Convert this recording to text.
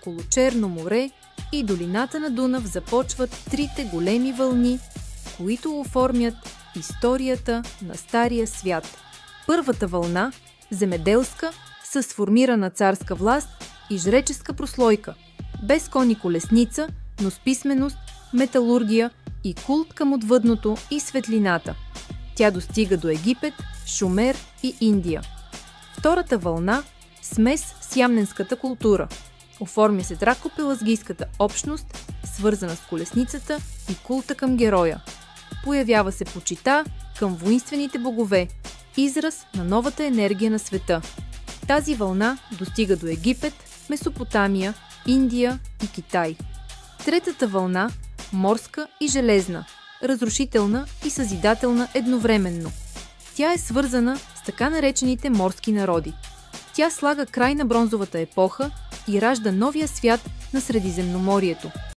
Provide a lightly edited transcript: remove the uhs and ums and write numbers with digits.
около Черно море и долината на Дунав започват трите големи вълни, които оформят историята на Стария свят. Първата вълна – земеделска, с сформирана царска власт и жреческа прослойка, без кон и колесница, но с писменост, металургия и култ към отвъдното и светлината. Тя достига до Египет, Шумер и Индия. Втората вълна – смес с ямненската култура. Оформя се дракопелагийската общност, свързана с колесницата и култа към героя. Появява се почита към воинствените богове, израз на новата енергия на света. Тази вълна достига до Египет, Месопотамия, Индия и Китай. Третата вълна – морска и железна, разрушителна и съзидателна едновременно. Тя е свързана с така наречените морски народи. Тя слага край на бронзовата епоха и ражда новия свят на Средиземноморието.